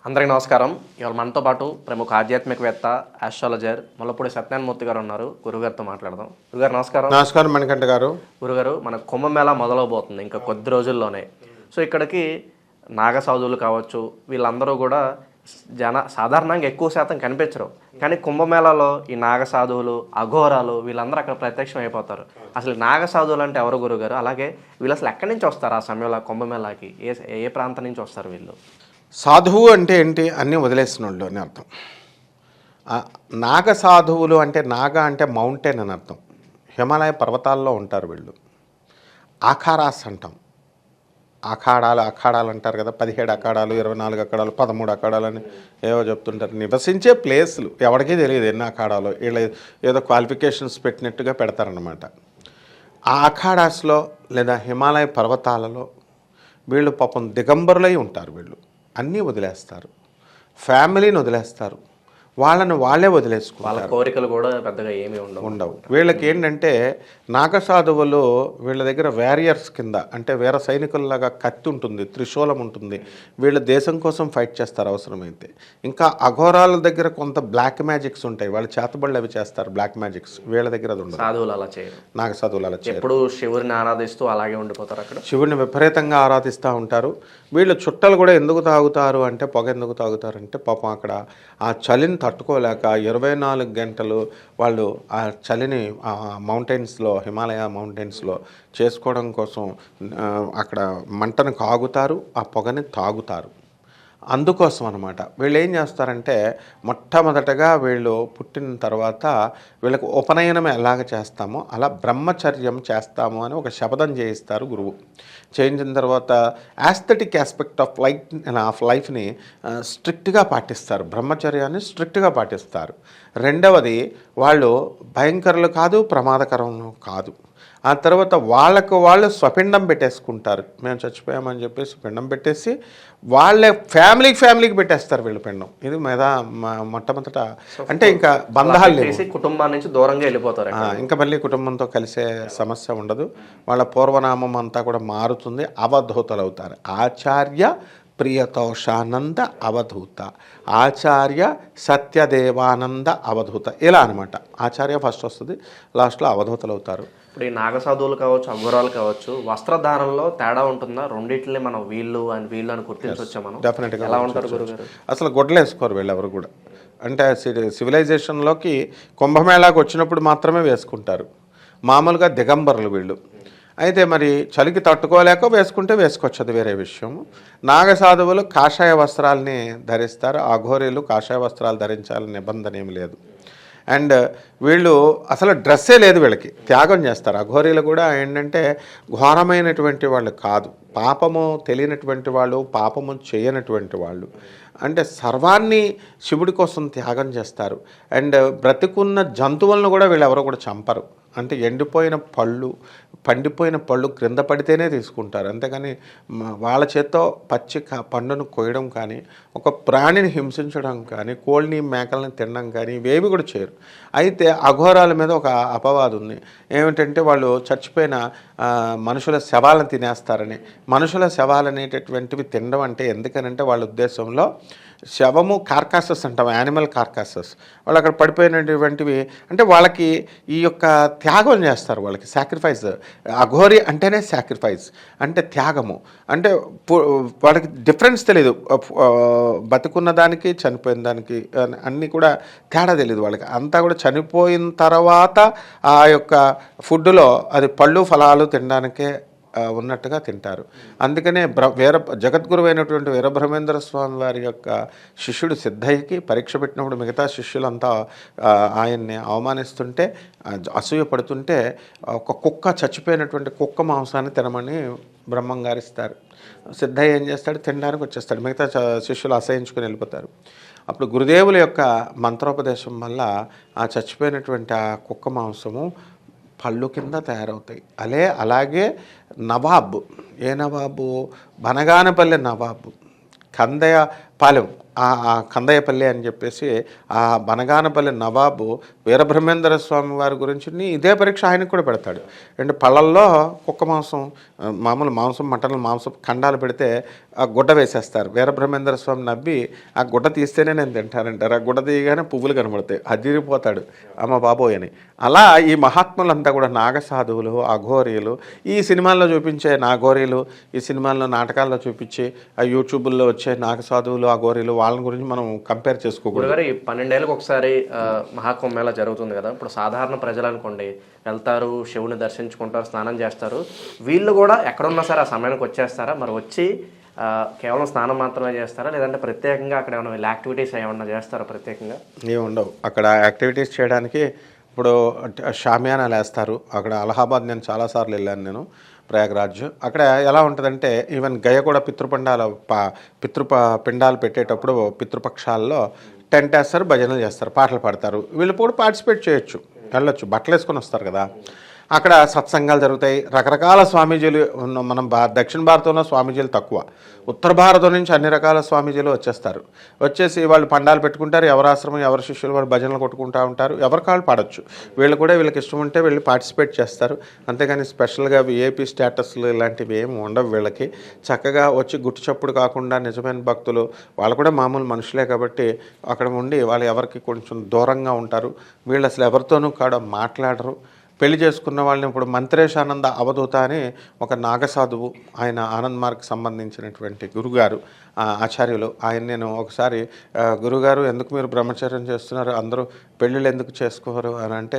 అందరికీ నమస్కారం. ఇవాళ మనతో పాటు ప్రముఖ ఆధ్యాత్మికవేత్త, ఆస్ట్రాలజర్ ముల్లపూడి సత్యనారాయణమూర్తి గారు ఉన్నారు. గురుగారితో మాట్లాడదాం. గురుగారు నమస్కారం. నమస్కారం మణికంఠ గారు. గురుగారు, మన కుంభమేళా మొదలవబోతుంది ఇంకా కొద్ది రోజుల్లోనే. సో ఇక్కడికి నాగసాధువులు కావచ్చు, వీళ్ళందరూ కూడా సాధారణంగా ఎక్కువ శాతం కనిపించరు. కానీ కుంభమేళాలో ఈ నాగసాధువులు, అఘోరాలు వీళ్ళందరూ అక్కడ ప్రత్యక్షం అయిపోతారు. అసలు నాగసాధువులు అంటే ఎవరు గురుగారు? అలాగే వీళ్ళు అసలు ఎక్కడి నుంచి వస్తారు ఆ సమయంలో కుంభమేళాకి? ఏ ప్రాంతం నుంచి వస్తారు వీళ్ళు? సాధువు అంటే ఏంటి? అన్నీ వదిలేసిన వాళ్ళు అని అర్థం. నాగ సాధువులు అంటే నాగ అంటే మౌంటైన్ అని అర్థం. హిమాలయ ఉంటారు వీళ్ళు. ఆఖారాస్ అంటాం. అఖాడాలు అంటారు కదా, 17 అఖాడాలు, 24 అఖాడాలు, 13 అఖాడాలు అని ఏవో చెప్తుంటారు. నివసించే ప్లేసులు ఎవరికీ తెలియదు ఎన్ని అఖాడాలో. వీళ్ళు ఏదో క్వాలిఫికేషన్స్ పెట్టినట్టుగా పెడతారనమాట. ఆ అఖాడాస్లో లేదా హిమాలయ పర్వతాలలో వీళ్ళు పాపం దిగంబరులై ఉంటారు. వీళ్ళు అన్నీ వదిలేస్తారు, ఫ్యామిలీని వదిలేస్తారు, వాళ్ళే వదిలేసుకుంటారు. వాళ్ళ కోరికలు కూడా పెద్దగా ఏమీ ఉండవు. వీళ్ళకి ఏంటంటే నాగసాధువులు వీళ్ళ దగ్గర వారియర్స్ కింద, అంటే వీర సైనికుల్లాగా కత్తి ఉంటుంది, త్రిశూలం ఉంటుంది. వీళ్ళ దేశం కోసం ఫైట్ చేస్తారు అవసరమైతే. ఇంకా అఘోరాల దగ్గర కొంత బ్లాక్ మ్యాజిక్స్ ఉంటాయి, వాళ్ళు చేతబడులు అవి చేస్తారు, బ్లాక్ మ్యాజిక్స్. వీళ్ళ దగ్గర అది ఉండదు. సాధువులు అలా చేయరు. నాగసాధువులు అలా చేయరు. ఎప్పుడు శివుడిని ఆరాధిస్తూ అలాగే ఉండిపోతారు అక్కడ. శివుడిని విపరీతంగా ఆరాధిస్తూ ఉంటారు. వీళ్ళు చుట్టలు కూడా ఎందుకు తాగుతారు అంటే, పొగ ఎందుకు తాగుతారు అంటే, పాపం అక్కడ ఆ చలిని తట్టుకోలేక 24 గంటలు వాళ్ళు ఆ చలిని మౌంటైన్స్లో, హిమాలయ మౌంటైన్స్లో చేసుకోవడం కోసం అక్కడ మంటను కాగుతారు, ఆ పొగని తాగుతారు. అందుకోసం అనమాట. వీళ్ళు ఏం చేస్తారంటే, మొట్టమొదటగా వీళ్ళు పుట్టిన తర్వాత వీళ్ళకు ఉపనయనం ఎలాగ చేస్తామో అలా బ్రహ్మచర్యం చేస్తాము అని ఒక శపథం చేయిస్తారు గురువు. చేయించిన తర్వాత యాస్థెటిక్ ఆస్పెక్ట్ ఆఫ్ లైఫ్ని స్ట్రిక్ట్గా పాటిస్తారు. బ్రహ్మచర్యాన్ని స్ట్రిక్ట్గా పాటిస్తారు. రెండవది, వాళ్ళు భయంకరులు కాదు, ప్రమాదకరం కాదు. ఆ తర్వాత వాళ్ళు స్వపిండం పెట్టేసుకుంటారు. మేము చచ్చిపోయామని చెప్పేసి పిండం పెట్టేసి వాళ్ళే ఫ్యామిలీకి పెట్టేస్తారు వీళ్ళు పిండం. ఇది మొట్టమొదట అంటే ఇంకా బంధాలు లేవు, కుటుంబం నుంచి దూరంగా వెళ్ళిపోతారు. ఇంకా మళ్ళీ కుటుంబంతో కలిసే సమస్య ఉండదు. వాళ్ళ పూర్వనామం అంతా కూడా మారుతుంది. అవధూతలు అవుతారు. ఆచార్య ప్రియతోషానంద అవధూత, ఆచార్య సత్యదేవానంద అవధూత, ఇలా అనమాట. ఆచార్య ఫస్ట్ వస్తుంది, లాస్ట్లో అవధూతలు అవుతారు. ఇప్పుడు ఈ నాగసాధువులు కావచ్చు, అఘోరాలు కావచ్చు, వస్త్రధారణలో తేడా ఉంటుందా? రెండింటిని మనం వీళ్ళు అని గుర్తించవచ్చా మనం? డెఫినెట్గా. ఎలా ఉంటారు గురుగారు? అసలు గొడ్డలు వేసుకోరు వీళ్ళు ఎవరు కూడా. అంటే సివిలైజేషన్లోకి కుంభమేళాకు వచ్చినప్పుడు మాత్రమే వేసుకుంటారు. మామూలుగా దిగంబరులు వీళ్ళు. అయితే మరి చలికి తట్టుకోలేక వేసుకుంటే వేసుకోవచ్చు, అది వేరే విషయం. నాగసాధువులు కాషాయ వస్త్రాలని ధరిస్తారు. అఘోరీలు కాషాయ వస్త్రాలు ధరించాలని నిబంధన ఏమి లేదు. అండ్ వీళ్ళు అసలు డ్రెస్సే లేదు, వీళ్ళకి త్యాగం చేస్తారు. అఘోరీలు కూడా ఏంటంటే ఘోరమైనటువంటి వాళ్ళు కాదు, పాపము తెలియనటువంటి వాళ్ళు, పాపము చేయనటువంటి వాళ్ళు. అంటే సర్వాన్ని శివుడి కోసం త్యాగం చేస్తారు. అండ్ బ్రతికున్న జంతువులను కూడా వీళ్ళు ఎవరో కూడా చంపరు. అంటే ఎండిపోయిన పళ్ళు, పండిపోయిన పళ్ళు క్రింద పడితేనే తీసుకుంటారు. అంతేగాని వాళ్ళ చేత్తో పచ్చి పండును కోయడం కానీ, ఒక ప్రాణిని హింసించడం కానీ, కోళ్ళని మేకల్ని తినడం కానీ ఇవేవి కూడా చేయరు. అయితే అఘోరాల మీద ఒక అపవాదం ఉంది. ఏమిటంటే వాళ్ళు చచ్చిపోయిన మనుషుల శవాలను తినేస్తారని. మనుషుల శవాలు అనేటటువంటివి తినడం అంటే ఎందుకనంటే వాళ్ళ ఉద్దేశంలో శవము కార్కాసెస్ అంటాం, యానిమల్ కార్కాసెస్. వాళ్ళు అక్కడ పడిపోయినటువంటివి అంటే వాళ్ళకి ఈ యొక్క త్యాగం చేస్తారు, వాళ్ళకి సాక్రిఫైస్. అఘోరి అంటేనే సాక్రిఫైస్ అంటే త్యాగము. అంటే వాళ్ళకి డిఫరెన్స్ తెలియదు, బతుకున్న దానికి చనిపోయిన దానికి అన్నీ కూడా తేడా తెలియదు వాళ్ళకి. అంతా కూడా చనిపోయిన తర్వాత ఆ యొక్క ఫుడ్లో అది పళ్ళు ఫలాలు తినడానికే ఉన్నట్టుగా తింటారు. అందుకనే జగద్గురువు అయినటువంటి వీరబ్రహ్మేంద్ర స్వామి వారి యొక్క శిష్యుడు సిద్ధయ్యకి పరీక్ష పెట్టినప్పుడు మిగతా శిష్యులంతా ఆయన్ని అవమానిస్తుంటే, అసూయ పడుతుంటే, ఒక కుక్క, చచ్చిపోయినటువంటి కుక్క మాంసాన్ని తినమని బ్రహ్మంగారు ఇస్తారు. సిద్ధయ్య ఏం చేస్తాడు, తినడానికి వచ్చేస్తాడు. మిగతా శిష్యులు అసహించుకొని వెళ్ళిపోతారు. అప్పుడు గురుదేవుల యొక్క మంత్రోపదేశం వల్ల ఆ చచ్చిపోయినటువంటి ఆ కుక్క మాంసము పళ్ళు కింద తయారవుతాయి. అలాగే నవాబు, ఏ నవాబు? బనగానపల్లి నవాబు, కందయ పాలెం, ఆ కందయ్యపల్లి అని చెప్పేసి ఆ బనగానపల్లి నవాబు వీరబ్రహ్మేంద్ర స్వామి వారి గురించి ఇదే పరీక్ష ఆయనకు కూడా పెడతాడు. అంటే పళ్ళల్లో కుక్క మాంసం, మామూలు మాంసం, మటన్ మాంసం ఖండాలు పెడితే ఆ గుడ్డ వేసేస్తారు. వీరబ్రహ్మేంద్ర స్వామి నవ్వి ఆ గుడ్డ తీస్తేనే నేను తింటానంటారు. ఆ గుడ్డ తీయగానే పువ్వులు కనబడతాయి, అదిరిపోతాడు అమ్మ బాబోయ్ అని. అలా ఈ మహాత్ములంతా కూడా నాగసాధువులు, అఘోరీలు, ఈ సినిమాల్లో చూపించే నాగోరీలు, ఈ సినిమాల్లో నాటకాల్లో చూపించి ఆ యూట్యూబ్లో వచ్చే నాగసాధువులు, అఘోరీలు వాళ్ళని గురించి మనం కంపేర్ చేసుకోకూడదు. ఈ 12 ఏళ్ళకి ఒకసారి మహాకుంభమేళా జరుగుతుంది కదా. ఇప్పుడు సాధారణ ప్రజలు అనుకోండి వెళ్తారు, శివుని దర్శించుకుంటారు, స్నానం చేస్తారు. వీళ్ళు కూడా ఎక్కడున్నా సరే ఆ సమయానికి వచ్చేస్తారా? మరి వచ్చి కేవలం స్నానం మాత్రమే చేస్తారా, లేదంటే ప్రత్యేకంగా అక్కడ ఏమైనా వీళ్ళు యాక్టివిటీస్ ఏమన్నా చేస్తారా? ప్రత్యేకంగా ఏముండవు అక్కడ యాక్టివిటీస్ చేయడానికి. ఇప్పుడు షామియానాలు వేస్తారు అక్కడ. అలహాబాద్ నేను చాలాసార్లు వెళ్ళాను, నేను ప్రయాగ్రాజ్. అక్కడ ఎలా ఉంటుందంటే ఈవెన్ గయ కూడా పిండాలు పెట్టేటప్పుడు పితృపక్షాల్లో టెంట్ వేస్తారు, భజనలు చేస్తారు, పాటలు పాడతారు. వీళ్ళు కూడా పార్టిసిపేట్ చేయొచ్చు, వెళ్ళొచ్చు, బట్టలు వేసుకొని వస్తారు కదా. అక్కడ సత్సంగాలు జరుగుతాయి. రకరకాల స్వామీజీలు మనం దక్షిణ భారతంలో స్వామీజీలు తక్కువ, ఉత్తర భారతం నుంచి అన్ని రకాల స్వామీజీలు వచ్చేస్తారు. వచ్చేసి వాళ్ళు పండాలు పెట్టుకుంటారు, ఎవరి ఆశ్రమం ఎవరి శిష్యులు వాళ్ళు భజనలు కొట్టుకుంటూ ఉంటారు. ఎవరి కాళ్ళు పాడొచ్చు. వీళ్ళు కూడా వీళ్ళకి ఇష్టం ఉంటే వీళ్ళు పార్టిసిపేట్ చేస్తారు. అంతేగాని స్పెషల్గా ఏపీ స్టేటస్లు ఇలాంటివి ఏమి ఉండవు వీళ్ళకి. చక్కగా వచ్చి గుట్టు చప్పుడు కాకుండా నిజమైన భక్తులు వాళ్ళు కూడా మామూలు మనుషులే కాబట్టి అక్కడ ఉండి వాళ్ళు ఎవరికి కొంచెం దూరంగా ఉంటారు. వీళ్ళు అసలు ఎవరితోనూ కూడా మాట్లాడరు. పెళ్లి చేసుకున్న వాళ్ళని ఇప్పుడు మంత్రేశానంద అవధూత అని ఒక నాగసాధువు, ఆయన ఆనంద్ మార్గ్కి సంబంధించినటువంటి గురుగారు, ఆచార్యులు. ఆయన నేను ఒకసారి గురుగారు ఎందుకు మీరు బ్రహ్మచర్యం చేస్తున్నారు, అందరూ పెళ్ళిళ్ళు ఎందుకు చేసుకోరు అని అంటే,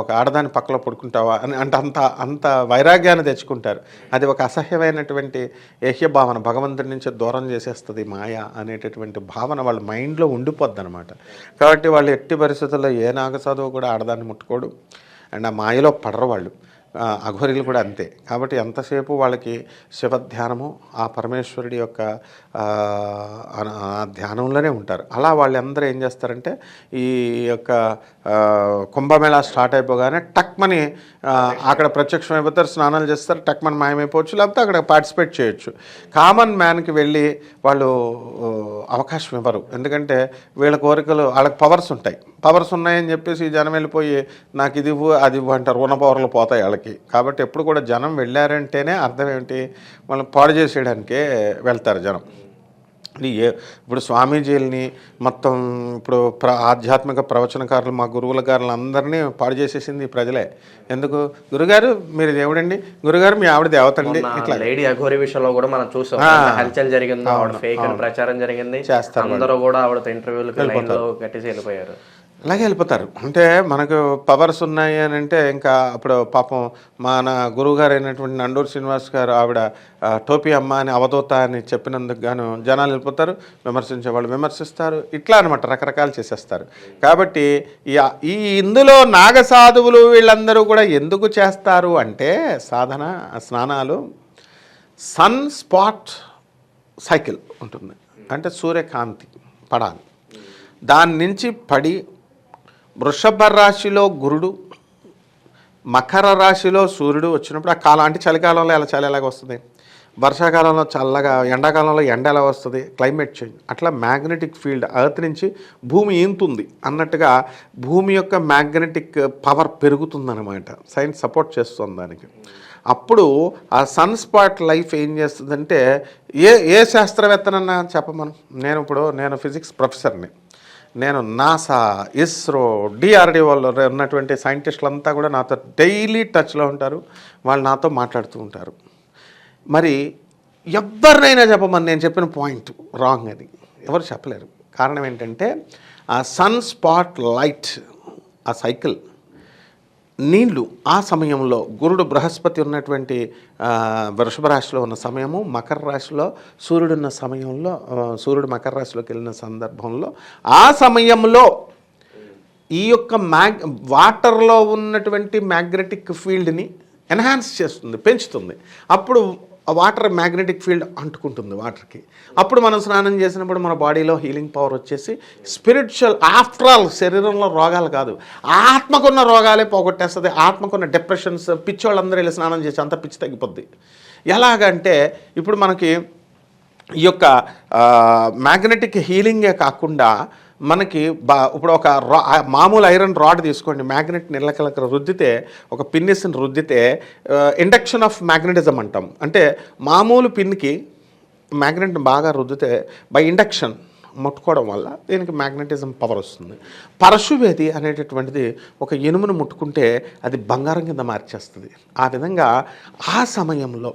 ఒక ఆడదాని పక్కలో పడుకుంటావా అని అంటే అంత వైరాగ్యాన్ని తెచ్చుకుంటారు. అది ఒక అసహ్యమైనటువంటి ఏహ్య భావన, భగవంతుడి నుంచి దూరం చేసేస్తుంది మాయ అనేటటువంటి భావన వాళ్ళ మైండ్లో ఉండిపోద్ది అనమాట. కాబట్టి వాళ్ళు ఎట్టి పరిస్థితుల్లో ఏ నాగసాధువు కూడా ఆడదాన్ని ముట్టుకోడు అండ్ ఆ మాయలో పడరు వాళ్ళు. అఘోరీలు కూడా అంతే. కాబట్టి ఎంతసేపు వాళ్ళకి శివధ్యానము, ఆ పరమేశ్వరుడి యొక్క ధ్యానంలోనే ఉంటారు. అలా వాళ్ళందరూ ఏం చేస్తారంటే ఈ యొక్క కుంభమేళా స్టార్ట్ అయిపోగానే టక్మని అక్కడ ప్రత్యక్షమైపోతారు, స్నానాలు చేస్తారు, టక్మని మాయమైపోవచ్చు, లేకపోతే అక్కడ పార్టిసిపేట్ చేయొచ్చు. కామన్ మ్యాన్కి వెళ్ళి వాళ్ళు అవకాశం ఇవ్వరు. ఎందుకంటే వీళ్ళ కోరికలు, వాళ్ళకి పవర్స్ ఉంటాయి. పవర్స్ ఉన్నాయని చెప్పేసి జనం వెళ్ళిపోయి నాకు ఇది ఇవ్వు అది ఇవ్వు అంటారు, ఉన్న పవర్లు పోతాయి వాళ్ళకి. కాబట్టి ఎప్పుడు కూడా జనం వెళ్ళారంటేనే అర్థం ఏమిటి, వాళ్ళని పాడు చేసేయడానికే వెళ్తారు జనం. ఇప్పుడు స్వామీజీలని మొత్తం ఇప్పుడు ఆధ్యాత్మిక ప్రవచనకారులు, మా గురువుల గారులు అందరినీ పాడు చేసేసింది ప్రజలే. ఎందుకు, గురుగారు మీరు దేవుడండి, గురుగారు మీ ఆవిడ దేవతండి, ఇట్లా లేడీ అఘోరి విషయంలో కూడా మనం చూసాం. హల్చల్ జరిగింది, ఫేక్ అని ప్రచారం జరిగింది, అందరూ కూడా ఆవిడతో ఇంటర్వ్యూలకు లైన్లో కట్టేసి వెళ్ళిపోయారు. అలాగే వెళ్ళిపోతారు. అంటే మనకు పవర్స్ ఉన్నాయి అని అంటే ఇంకా అప్పుడు పాపం మన గురువుగారు అయినటువంటి నండూరు శ్రీనివాస్ గారు ఆవిడ టోపీ అమ్మ అని అవధూత అని చెప్పినందుకు గాను జనాలు వెళ్ళిపోతారు, విమర్శించే వాళ్ళు విమర్శిస్తారు, ఇట్లా అనమాట రకరకాలు చేసేస్తారు. కాబట్టి ఈ ఇందులో నాగసాధువులు వీళ్ళందరూ కూడా ఎందుకు చేస్తారు అంటే సాధన స్నానాలు, సన్ స్పాట్ సైకిల్ ఉంటుంది. అంటే సూర్యకాంతి పడాలి, దాని నుంచి పడి వృషభ రాశిలో గురుడు, మకర రాశిలో సూర్యుడు వచ్చినప్పుడు ఆ కాలం అంటే చలికాలంలో ఎలా చలి ఎలాగ వస్తుంది, వర్షాకాలంలో చల్లగా, ఎండాకాలంలో ఎండ ఎలా వస్తుంది, క్లైమేట్ చేంజ్. అట్లా మ్యాగ్నెటిక్ ఫీల్డ్ ఎర్త్ నుంచి భూమి ఈంతుంది అన్నట్టుగా భూమి యొక్క మ్యాగ్నెటిక్ పవర్ పెరుగుతుందన్నమాట. సైన్స్ సపోర్ట్ చేస్తుంది దానికి. అప్పుడు ఆ సన్ స్పాట్ లైఫ్ ఏం చేస్తుందంటే ఏ శాస్త్రవేత్తనన్నా చెప్పమను. నేను ఫిజిక్స్ ప్రొఫెసర్ని. నేను నాసా, ఇస్రో, డిఆర్డిఓలో ఉన్నటువంటి సైంటిస్టులంతా కూడా నాతో డైలీ టచ్లో ఉంటారు. వాళ్ళు నాతో మాట్లాడుతూ ఉంటారు. మరి ఎవరినైనా చెప్పమని నేను చెప్పిన పాయింట్ రాంగ్, అది ఎవరు చెప్పలేరు. కారణం ఏంటంటే ఆ సన్ స్పాట్ లైట్, ఆ సైకిల్, నీళ్లు ఆ సమయంలో గురుడు బృహస్పతి ఉన్నటువంటి వృషభ రాశిలో ఉన్న సమయము, మకర రాశిలో సూర్యుడు ఉన్న సమయంలో, సూర్యుడు మకర రాశిలోకి వెళ్ళిన సందర్భంలో ఆ సమయంలో ఈ యొక్క వాటర్లో ఉన్నటువంటి మ్యాగ్నెటిక్ ఫీల్డ్ని ఎన్హాన్స్ చేస్తుంది, పెంచుతుంది. అప్పుడు ఆ వాటర్ మ్యాగ్నెటిక్ ఫీల్డ్ అంటుకుంటుంది వాటర్కి. అప్పుడు మనం స్నానం చేసినప్పుడు మన బాడీలో హీలింగ్ పవర్ వచ్చేసి స్పిరిచువల్, ఆఫ్టర్ ఆల్ శరీరంలో రోగాలు కాదు, ఆత్మకున్న రోగాలే పోగొట్టేస్తుంది. ఆత్మకున్న డిప్రెషన్స్, పిచ్చి వాళ్ళందరూ వెళ్ళి స్నానం చేసి అంత పిచ్చి తగ్గిపోద్ది. ఎలాగంటే ఇప్పుడు మనకి ఈ యొక్క మ్యాగ్నెటిక్ హీలింగే కాకుండా మనకి ఇప్పుడు ఒక మామూలు ఐరన్ రాడ్ తీసుకోండి, మ్యాగ్నెట్ నిలకలక రుద్దితే, ఒక పిన్నిస్ని రుద్దితే ఇండక్షన్ ఆఫ్ మ్యాగ్నెటిజం అంటాం. అంటే మామూలు పిన్కి మ్యాగ్నెట్ని బాగా రుద్దితే బై ఇండక్షన్ ముట్టుకోవడం వల్ల దీనికి మ్యాగ్నెటిజం పవర్ వస్తుంది. పరశువేది అనేటటువంటిది ఒక ఇనుమును ముట్టుకుంటే అది బంగారం కింద మార్చేస్తుంది. ఆ విధంగా ఆ సమయంలో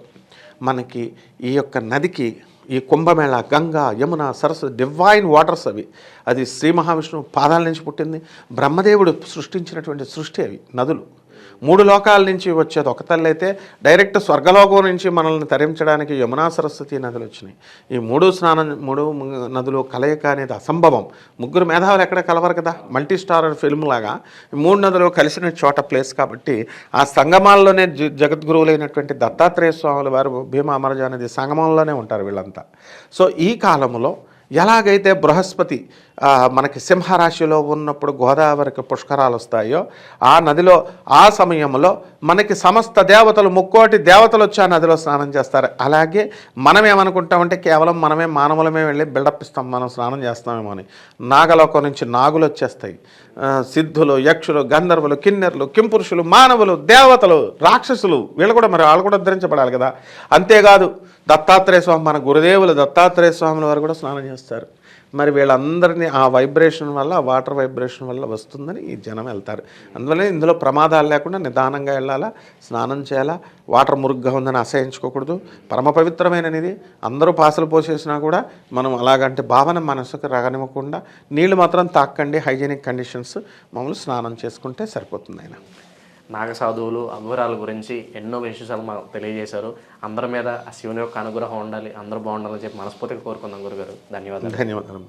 మనకి ఈ యొక్క నదికి, ఈ కుంభమేళ, గంగా, యమున, సరస్వతి డివైన్ వాటర్స్ అవి. అది శ్రీ మహావిష్ణువు పాదాల నుంచి పుట్టింది. బ్రహ్మదేవుడు సృష్టించినటువంటి సృష్టి అవి నదులు. 3 లోకాల నుంచి వచ్చేది ఒక తల్లి అయితే, డైరెక్ట్ స్వర్గలోకం నుంచి మనల్ని తరించడానికి యమునా, సరస్వతి నదులు వచ్చినాయి. ఈ 3 నదులు కలయిక అనేది అసంభవం. 3 మేధావులు ఎక్కడ కలవరు కదా, మల్టీ స్టారర్ ఫిల్మ్ లాగా 3 నదులు కలిసిన చోట ప్లేస్ కాబట్టి ఆ సంగమాల్లోనే జగద్గురువులైనటువంటి దత్తాత్రేయ స్వాముల వారు భీమా అమరజ నది సంగమంలోనే ఉంటారు వీళ్ళంతా. సో ఈ కాలంలో ఎలాగైతే బృహస్పతి మనకి సింహరాశిలో ఉన్నప్పుడు గోదావరికి పుష్కరాలు వస్తాయో, ఆ నదిలో ఆ సమయంలో మనకి సమస్త దేవతలు, 3 దేవతలు వచ్చి ఆ నదిలో స్నానం చేస్తారు. అలాగే మనం ఏమనుకుంటామంటే కేవలం మనమే మానవులమే వెళ్ళి బిల్డప్ ఇస్తాం, మనం స్నానం చేస్తామేమో అని. నాగలోకం నుంచి నాగులు వచ్చేస్తాయి, సిద్ధులు, యక్షులు, గంధర్వులు, కిన్నెర్లు, కింపురుషులు, మానవులు, దేవతలు, రాక్షసులు, వాళ్ళు కూడా ఉద్ధరించబడాలి కదా. అంతేకాదు దత్తాత్రేయ స్వామి, మన గురుదేవులు దత్తాత్రేయ స్వాముల వారు కూడా స్నానం చేస్తారు. మరి వీళ్ళందరినీ ఆ వైబ్రేషన్ వల్ల, ఆ వాటర్ వైబ్రేషన్ వల్ల వస్తుందని ఈ జనం వెళ్తారు. అందువల్ల ఇందులో ప్రమాదాలు లేకుండా నిదానంగా వెళ్ళాలా, స్నానం చేయాలా. వాటర్ మురుగ్గా ఉందని అసహించుకోకూడదు. పరమ పవిత్రమైనది. అందరూ పాసలు పోసేసినా కూడా మనం అలాగంటే భావన మనసుకు రగనివ్వకుండా నీళ్లు మాత్రం తాకండి. హైజీనిక్ కండిషన్స్ మామూలు స్నానం చేసుకుంటే సరిపోతుంది. ఆయన నాగసాధువులు, అఘోరాల గురించి ఎన్నో విశేషాలు మాకు తెలియజేశారు. అందరి మీద ఆ శివుని యొక్క అనుగ్రహం ఉండాలి, అందరూ బాగుండాలని చెప్పి మనస్ఫూర్తిగా కోరుకుందాం గురుగారు. ధన్యవాదాలు. ధన్యవాదాలు.